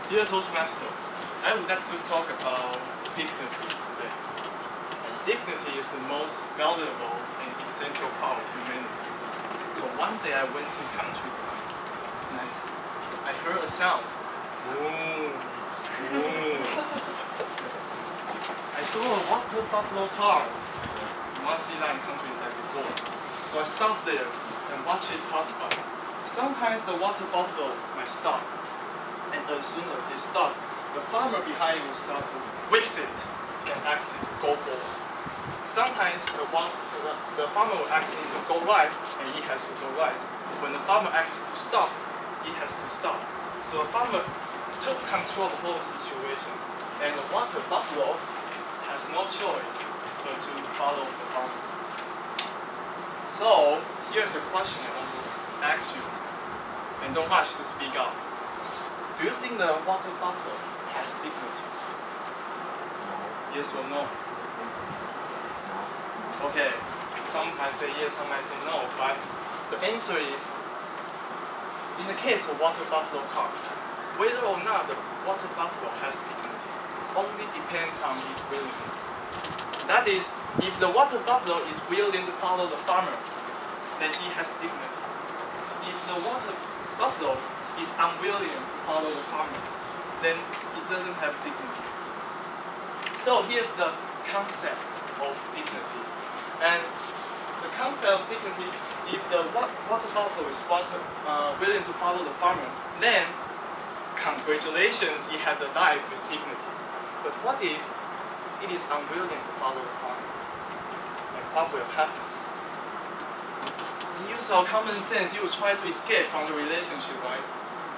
Dear Toastmaster, I would like to talk about dignity today. Dignity is the most valuable and essential part of humanity. So one day I went to countryside and I heard a sound. Boom, boom. I saw a water buffalo cart. You must see that in countryside before. So I stopped there and watched it pass by. Sometimes the water buffalo might stop. And as soon as it stops, the farmer behind will start to whisk it and ask it to go forward. Sometimes the farmer will ask him to go right, and he has to go right. When the farmer asks him to stop, he has to stop. So the farmer took control of the whole situation, and the water buffalo has no choice but to follow the farmer. So here's a question I want to ask you, and don't rush to speak out. Do you think the water buffalo has dignity? Yes or no? Okay, some might say yes, some might say no, but the answer is, in the case of water buffalo cart, whether or not the water buffalo has dignity only depends on his willingness. That is, if the water buffalo is willing to follow the farmer, then he has dignity. If the water buffalo is unwilling to follow the farmer, then it doesn't have dignity. So here's the concept of dignity. And the concept of dignity, if the water buffalo is willing to follow the farmer, then congratulations, he has a life with dignity. But what if it is unwilling to follow the farmer? And what will happen? Use our common sense, you will try to escape from the relationship, right?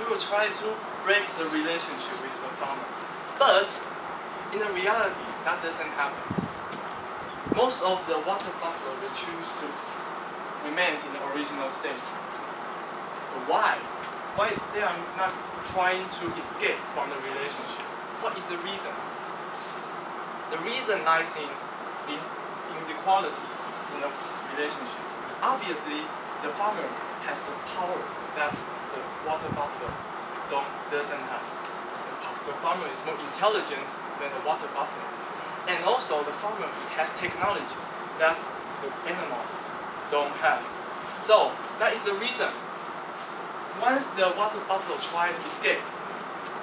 You will try to break the relationship with the farmer. But in the reality, that doesn't happen. Most of the water buffalo will choose to remain in the original state. But why? Why they are not trying to escape from the relationship? What is the reason? The reason lies in inequality in the relationship. Obviously, the farmer has the power that the water buffalo doesn't have. The farmer is more intelligent than the water buffalo. And also, the farmer has technology that the animal don't have. So, that is the reason. Once the water buffalo tries to escape,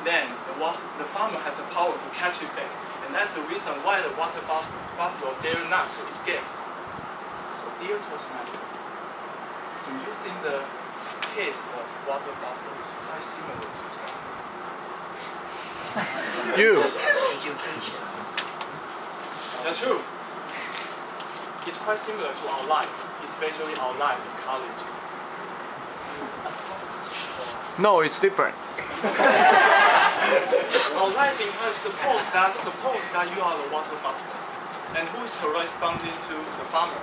then the farmer has the power to catch it back. And that's the reason why the water buffalo dare not to escape. So, dear Toastmaster, do you think the case of water buffalo is quite similar to something? That's true. It's quite similar to our life, especially our life in college. No, it's different. Our life in college, suppose that you are the water buffalo, and who is corresponding to the farmer?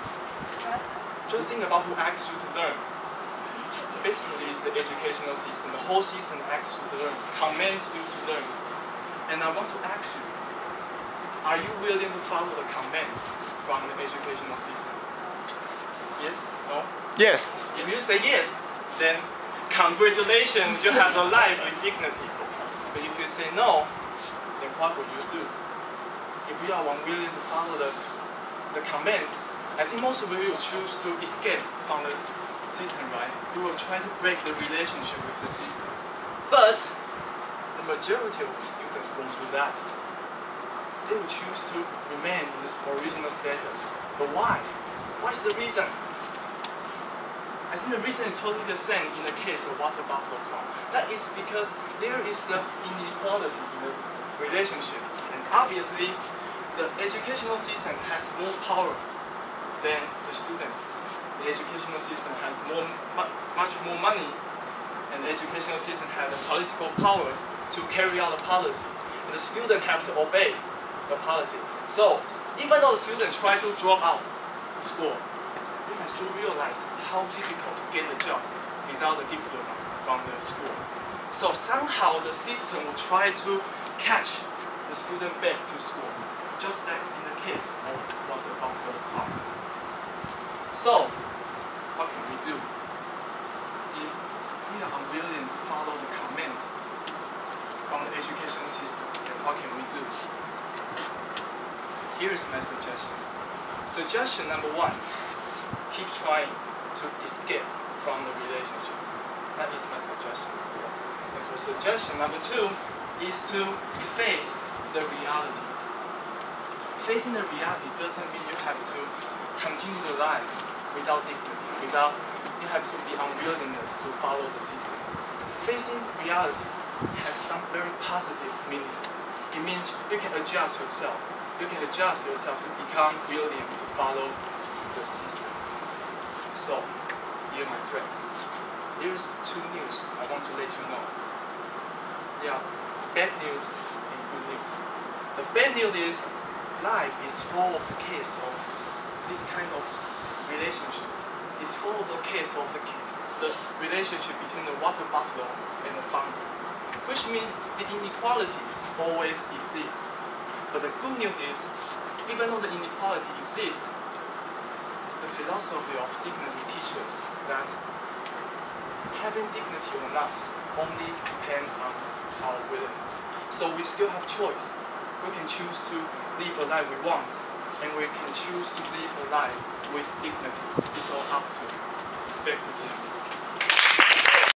Just think about who asks you to learn. Basically, it's the educational system. The whole system asks you to learn, commands you to learn. And I want to ask you, are you willing to follow the command from the educational system? Yes? No? Yes. If you say yes, then congratulations, you have a life with dignity. But if you say no, then what will you do? If you are unwilling to follow the commands, I think most of you will choose to escape from the system, right? You will try to break the relationship with the system. But the majority of the students won't do that. They will choose to remain in this original status. But why? What is the reason? I think the reason is totally the same in the case of water buffalo cart. That is because there is the inequality in the relationship. And obviously, the educational system has more power than the students. The educational system has much more money, and the educational system has the political power to carry out the policy. And the students have to obey the policy. So, even though the students try to drop out of school, they might soon realize how difficult to get a job without a diploma from the school. So somehow the system will try to catch the student back to school, just like in the case of what the heart. So, what can we do? If we are unwilling to follow the commands from the education system, then what can we do? Here's my suggestions. Suggestion number 1, keep trying to escape from the relationship. That is my suggestion. And for suggestion number 2 is to face the reality. Facing the reality doesn't mean you have to continue the life without dignity, you have to be unwillingness to follow the system. Facing reality has some very positive meaning. It means you can adjust yourself. You can adjust yourself to become willing to follow the system. So, dear my friends, here's 2 news I want to let you know. There are bad news and good news. The bad news is life is full of the case of this kind of relationship. It's full of the case of the relationship between the water buffalo and the farmer, which means the inequality always exists. But the good news is, even though the inequality exists, the philosophy of dignity teaches that having dignity or not only depends on our willingness. So we still have choice. We can choose to live a life we want, and we can choose to live a life with dignity. It's all up to you. Back to Jim.